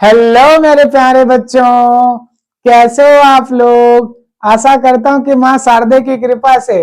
Hello मेरे प्यारे बच्चों, कैसे हो आप लोग। आशा करता हूं कि मां शारदे की कृपा से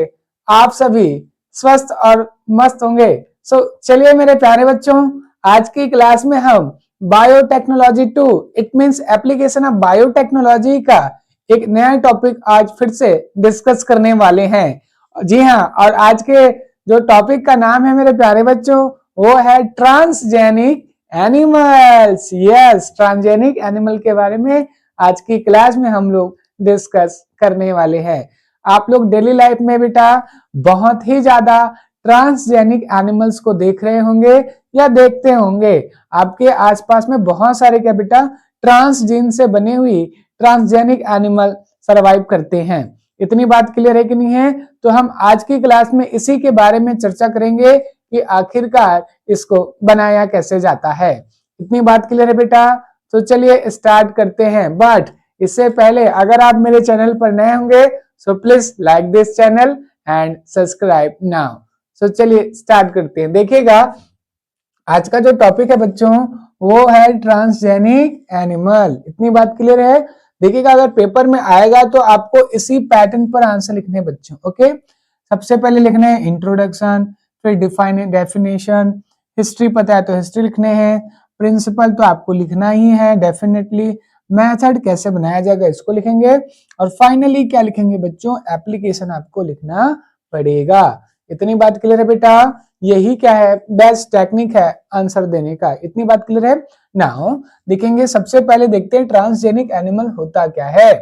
आप सभी स्वस्थ और मस्त होंगे। चलिए मेरे प्यारे बच्चों, आज की क्लास में हम biotechnology 2 it means application of biotechnology का एक नया टॉपिक आज फिर से डिस्कस करने वाले हैं। जी हाँ, और आज के जो टॉपिक का नाम है मेरे प्यारे बच्चों, वो है transgenic animals. Yes, transgenic animal के बारे में आज की क्लास में हम लोग डिस्कस करने वाले हैं। आप लोग डेली लाइफ में बेटा बहुत ही ज्यादा ट्रांसजेनिक एनिमल्स को देख रहे होंगे या देखते होंगे। आपके आसपास में बहुत सारे क्या बेटा ट्रांसजीन से बने हुई ट्रांसजेनिक एनिमल सरवाइव करते हैं। इतनी बात क्लियर है कि नहीं है? तो हम आज की क्लास में इसी के बारे में चर्चा करेंगे कि आखिरकार इसको बनाया कैसे जाता है। इतनी बात क्लियर है बेटा? तो चलिए स्टार्ट करते हैं। बट इससे पहले अगर आप मेरे चैनल पर नए होंगे so please like this channel and subscribe now. So चलिए स्टार्ट करते हैं। देखिएगा, आज का जो टॉपिक है बच्चों वो है ट्रांसजेनिक एनिमल। इतनी बात क्लियर है? देखिएगा, अगर पेपर में आएगा तो आपको इसी पैटर्न पर आंसर लिखने हैं बच्चों। ओके, सबसे पहले लिखना है इंट्रोडक्शन, फिर डेफिनेशन, हिस्ट्री पता है तो हिस्ट्री लिखने हैं, प्रिंसिपल तो आपको लिखना ही है डेफिनेटली, मेथड कैसे बनाया जाएगा इसको लिखेंगे, और फाइनली क्या लिखेंगे बच्चों, एप्लीकेशन आपको लिखना पड़ेगा। इतनी बात क्लियर है बेटा? यही क्या है, बेस्ट टेक्निक है आंसर देने का। इतनी बात क्लियर है? नाउ देखेंगे, सबसे पहले देखते हैं ट्रांसजेनिक एनिमल होता क्या है।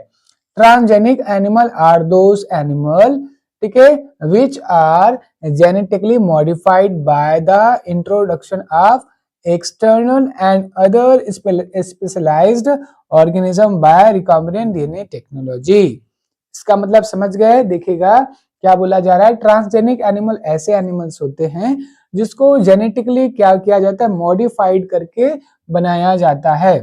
Transgenic animal are those animal, ठीक है, which are genetically modified by the introduction of external and other specialized organism by recombinant DNA technology। इसका मतलब समझ गए? देखिएगा क्या बोला जा रहा है, ट्रांसजेनिक एनिमल ऐसे एनिमल्स होते हैं जिसको जेनेटिकली क्या किया जाता है, मॉडिफाइड करके बनाया जाता है।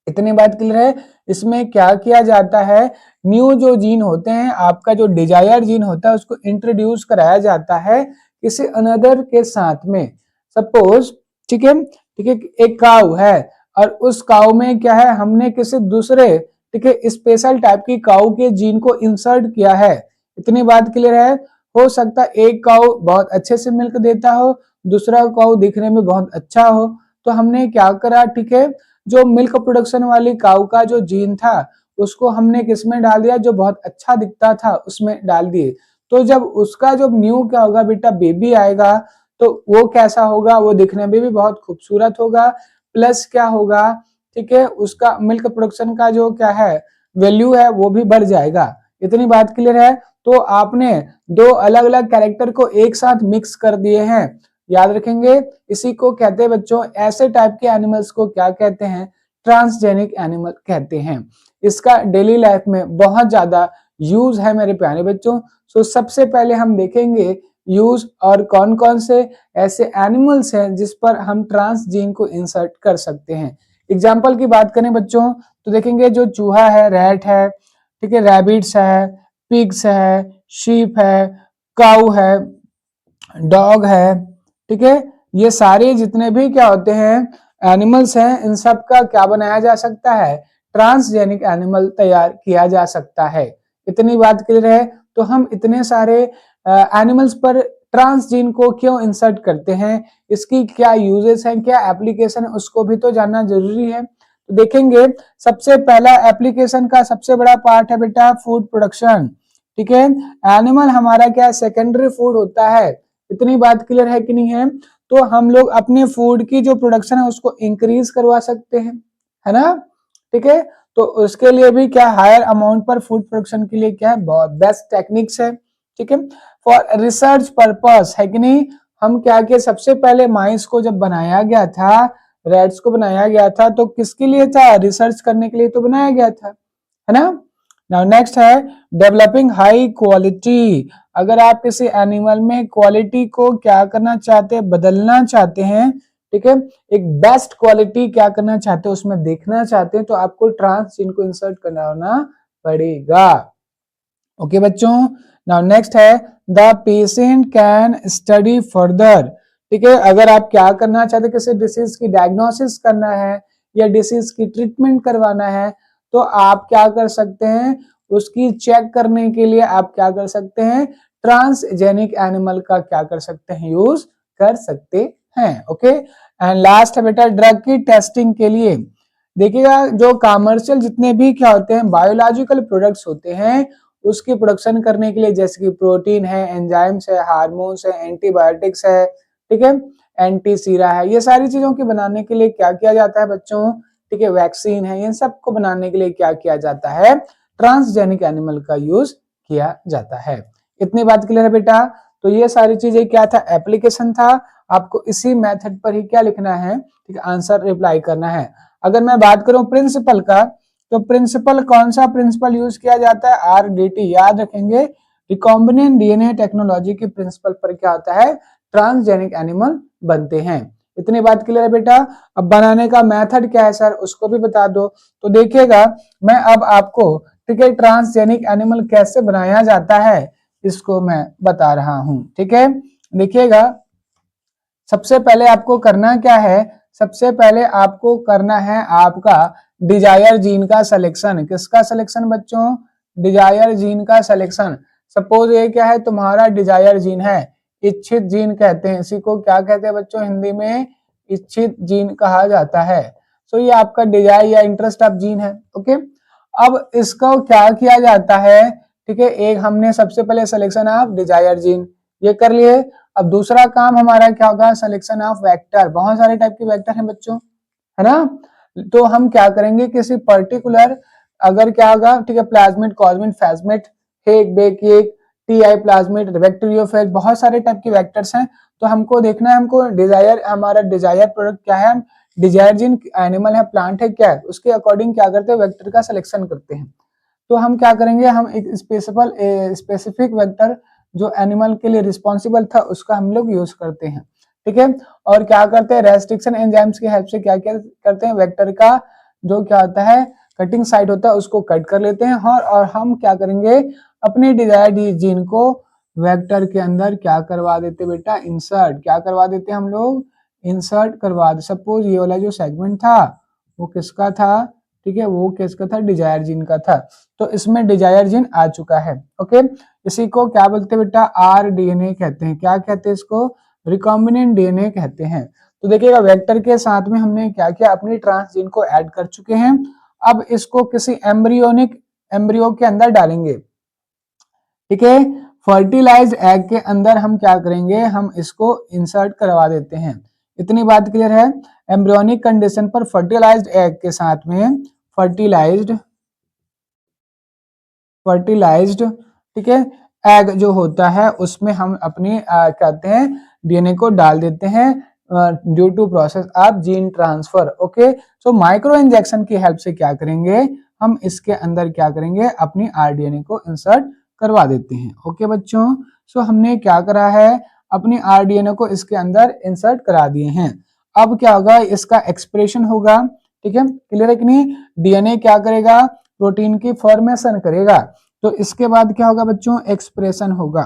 इतनी बात क्लियर है? इसमें क्या किया जाता है, न्यू जो जीन होते हैं, आपका जो डिजायर जीन होता है उसको इंट्रोड्यूस कराया जाता है किसी अनदर के साथ में। सपोज ठीक है, एक काऊ है और उस काऊ में क्या है, हमने किसी दूसरे ठीक है स्पेशल टाइप की काऊ के जीन को इंसर्ट किया है। इतनी बात क्लियर है? हो सकता है एक काऊ बहुत अच्छे से मिल्क देता हो, दूसरा काऊ दिखने में बहुत अच्छा हो, तो हमने क्या करा, ठीक है, जो मिल्क प्रोडक्शन वाली काऊ का जो जीन था उसको हमने किसमें डाल दिया, जो बहुत अच्छा दिखता था उसमें डाल दिए। तो जब उसका जो न्यू क्या होगा बेटा, बेबी आएगा, तो वो कैसा होगा, वो दिखने में भी बहुत खूबसूरत होगा, प्लस क्या होगा, ठीक है, उसका मिल्क प्रोडक्शन का जो क्या है वैल्यू है वो भी बढ़ जाएगा। इतनी बात क्लियर है? तो आपने दो अलग अलग कैरेक्टर को एक साथ मिक्स कर दिए हैं, याद रखेंगे। इसी को कहते हैं बच्चों, ऐसे टाइप के एनिमल्स को क्या कहते हैं, ट्रांसजेनिक एनिमल कहते हैं। इसका डेली लाइफ में बहुत ज्यादा यूज है मेरे प्यारे बच्चों। सो सबसे पहले हम देखेंगे यूज और कौन कौन से ऐसे एनिमल्स हैं जिस पर हम ट्रांसजीन को इंसर्ट कर सकते हैं। एग्जाम्पल की बात करें बच्चों तो देखेंगे, जो चूहा है, रैट है, ठीक है, रैबिट्स है, पिग्स है, शीप है, काऊ है, डॉग है, ठीक है, ये सारे जितने भी क्या होते हैं एनिमल्स हैं, इन सब का क्या बनाया जा सकता है, ट्रांसजेनिक एनिमल तैयार किया जा सकता है। इतनी बात क्लियर है? तो हम इतने सारे एनिमल्स पर ट्रांसजीन को क्यों इंसर्ट करते हैं, इसकी क्या यूजेस हैं, क्या एप्लीकेशन है, उसको भी तो जानना जरूरी है। तो देखेंगे, सबसे पहला एप्लीकेशन का सबसे बड़ा पार्ट है बेटा फूड प्रोडक्शन। ठीक है, एनिमल हमारा क्या सेकेंडरी फूड होता है। इतनी बात क्लियर है कि नहीं है? तो हम लोग अपने फूड की जो प्रोडक्शन है उसको इंक्रीज करवा सकते हैं, है ना? ठीक है, तो उसके लिए भी क्या हायर अमाउंट पर फूड प्रोडक्शन के लिए क्या है, बहुत बेस्ट टेक्निक्स है। ठीक है, फॉर रिसर्च पर्पस है कि नहीं। हम क्या किए, सबसे पहले माइस को जब बनाया गया था, रैट्स को बनाया गया था, तो किसके लिए था, रिसर्च करने के लिए तो बनाया गया था, है ना? नाउ नेक्स्ट है डेवलपिंग हाई क्वालिटी। अगर आप किसी एनिमल में क्वालिटी को क्या करना चाहते हैं, बदलना चाहते हैं, ठीक है, एक बेस्ट क्वालिटी क्या करना चाहते हैं उसमें देखना चाहते हैं, तो आपको ट्रांसजीन को इंसर्ट करना पड़ेगा। ओके बच्चों, नाउ नेक्स्ट है the patient can study further. ठीक है, अगर आप क्या करना चाहते हैं, किसी डिसीज की डायग्नोसिस करना है या डिसीज की ट्रीटमेंट करवाना है, तो आप क्या कर सकते हैं, उसकी चेक करने के लिए आप क्या कर सकते हैं, ट्रांसजेनिक एनिमल का क्या कर सकते हैं, यूज कर सकते हैं। ओके, एंड लास्ट है बेटा ड्रग की टेस्टिंग के लिए। देखिएगा जो कमर्शियल जितने भी क्या होते हैं बायोलॉजिकल प्रोडक्ट्स होते हैं, उसकी प्रोडक्शन करने के लिए जैसे कि प्रोटीन है, एंजाइम्स है, हार्मोन्स है, एंटीबायोटिक्स है, ठीक है, एंटी सीरा है, ये सारी चीजों के बनाने के लिए क्या किया जाता है बच्चों, ठीक है, वैक्सीन है, इन सब को बनाने के लिए क्या किया जाता है, ट्रांसजेनिक एनिमल का यूज किया जाता है। इतनी बात क्लियर है बेटा। तो ये सारी चीजें क्या था, एप्लीकेशन था। आपको इसी मेथड पर ही क्या लिखना है, ठीक है, आंसर रिप्लाई करना है। अगर मैं बात करूं प्रिंसिपल का, तो प्रिंसिपल कौन सा प्रिंसिपल यूज किया जाता है, आरडीटी, याद रखेंगे, रिकॉम्बिनेंट डीएनए टेक्नोलॉजी के प्रिंसिपल पर क्या होता है, ट्रांसजेनिक एनिमल बनते हैं। इतनी बात क्लियर है बेटा। अब बनाने का मेथड क्या है सर, उसको भी बता दो। तो देखिएगा मैं अब आपको, ठीक है, ट्रांसजेनिक एनिमल कैसे बनाया जाता है इसको मैं बता रहा हूं। ठीक है, देखिएगा सबसे पहले आपको करना क्या है, सबसे पहले आपको करना है आपका डिजायर जीन का सिलेक्शन। किसका सिलेक्शन बच्चों, डिजायर जीन का सिलेक्शन। सपोज ये क्या है, तुम्हारा डिजायर जीन है, इच्छित जीन कहते हैं, इसी को क्या कहते हैं बच्चों, हिंदी में इच्छित जीन कहा जाता है। सो ये आपका डिजायर या इंटरेस्ट ऑफ जीन है। ओके, अब इसको क्या किया जाता है, ठीक है, एक हमने सबसे पहले सिलेक्शन ऑफ डिजायर जीन ये कर लिए। अब दूसरा काम हमारा क्या होगा, सिलेक्शन ऑफ वेक्टर। बहुत सारे टाइप के वेक्टर हैं बच्चों, है ना, तो हम क्या करेंगे, किसी पर्टिकुलर अगर क्या होगा, ठीक है, प्लाज्मिड, कॉस्मिड, फैस्मिड, हेक, बेक, टीआई प्लाज्मिड, वेक्टरियोफेज, बहुत सारे टाइप के वेक्टर्स हैं। तो हमको देखना है, हमको डिजायर, हमारा डिजायर प्रोडक्ट क्या है, डिजायर जीन एनिमल है, प्लांट है, क्या है, उसके अकॉर्डिंग क्या करते हैं, वेक्टर का सिलेक्शन करते हैं। तो हम क्या करेंगे, हम एक स्पेसिफिक वेक्टर जो एनिमल के लिए रिस्पॉन्सिबल था उसका हम लोग यूज करते हैं। ठीक है, और क्या करते हैं, रेस्ट्रिक्शन एंजाइम्स की हेल्प से क्या क्या करते हैं, वेक्टर का जो क्या होता है कटिंग साइड होता है उसको कट कर लेते हैं, और हम क्या करेंगे, अपने डिजायर्ड जीन को वेक्टर के अंदर क्या करवा देते बेटा, इंसर्ट, क्या करवा देते हम लोग, इंसर्ट करवा दे। सपोज ये वाला जो सेगमेंट था वो किसका था, ठीक है, वो किसका था, डिजायर जीन का था। तो इसमें डिजायर जीन आ चुका है। ओके, इसी को क्या बोलते हैं बेटा, आरडीएनए कहते हैं। क्या कहते हैं इसको, रिकॉम्बिनेंट डीएनए कहते हैं। तो देखिएगा वेक्टर के साथ में हमने क्या किया, अपनी ट्रांसजीन को ऐड कर चुके हैं। अब इसको किसी एम्ब्रियो के अंदर डालेंगे। ठीक है, फर्टिलाइज एग के अंदर हम क्या करेंगे, हम इसको इंसर्ट करवा देते हैं। इतनी बात क्लियर है। एम्ब्रियोनिक कंडीशन पर फर्टिलाइज्ड एग के साथ में फर्टिलाइज्ड, ठीक है, एग जो होता है उसमें हम अपनी कहते हैं डीएनए को डाल देते हैं due to process of gene transfer. Okay, so micro injection की हेल्प से क्या करेंगे, हम इसके अंदर क्या करेंगे, अपनी आरडीएनए को इंसर्ट करवा देते हैं। ओके बच्चों, सो हमने क्या करा है, अपनी आरडीएनए को इसके अंदर इंसर्ट करा दिए हैं। अब क्या होगा, इसका एक्सप्रेशन होगा। ठीक है, क्लियर है कि नहीं, डीएनए क्या करेगा, प्रोटीन की फॉर्मेशन करेगा। तो इसके बाद क्या होगा बच्चों, एक्सप्रेशन होगा।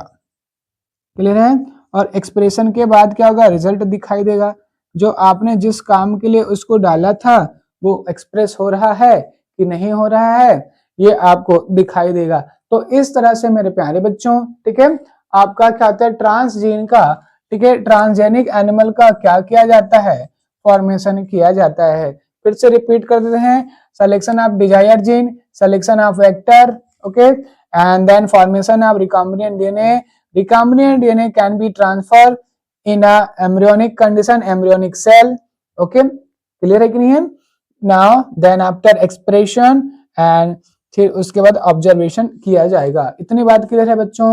क्लियर है, और एक्सप्रेशन के बाद क्या होगा, रिजल्ट दिखाई देगा। जो आपने जिस काम के लिए उसको डाला था वो एक्सप्रेस हो रहा है कि नहीं हो रहा है, ये आपको दिखाई देगा। तो इस तरह से मेरे प्यारे बच्चों, ठीक है, आपका क्या होता है, ट्रांसजीन का, ठीक है, ट्रांसजेनिक एनिमल का क्या किया जाता है, फॉर्मेशन किया जाता है। फिर से रिपीट कर देते हैं, selection of desired gene, selection of vector, okay, and then formation of recombinant DNA. Recombinant DNA can be transferred in a embryonic condition, embryonic cell. Okay, clear है कि नहीं है। Now then after expression and फिर उसके बाद observation किया जाएगा। इतनी बात क्लियर है बच्चों।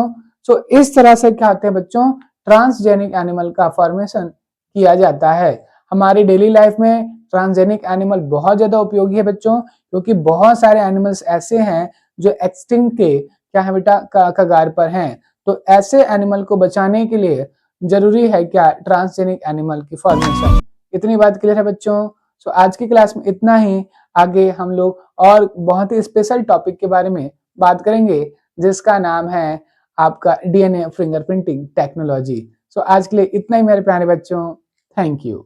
सो इस तरह से क्या होते हैं बच्चों, ट्रांसजेनिक एनिमल का फॉर्मेशन किया जाता है। हमारी डेली लाइफ में ट्रांसजेनिक एनिमल बहुत ज्यादा उपयोगी है बच्चों, क्योंकि बहुत सारे एनिमल्स ऐसे हैं जो एक्सटिंक्ट के क्या है बेटा, कगार पर हैं। तो ऐसे एनिमल को बचाने के लिए जरूरी है क्या, ट्रांसजेनिक एनिमल की फॉर्मेशन। इतनी बात क्लियर है बच्चों। सो आज की क्लास में इतना ही। आगे हम लोग और बहुत ही स्पेशल टॉपिक के बारे में बात करेंगे जिसका नाम है आपका डीएनए फिंगरप्रिंटिंग टेक्नोलॉजी। सो आज के लिए इतना ही मेरे प्यारे बच्चों, थैंक यू।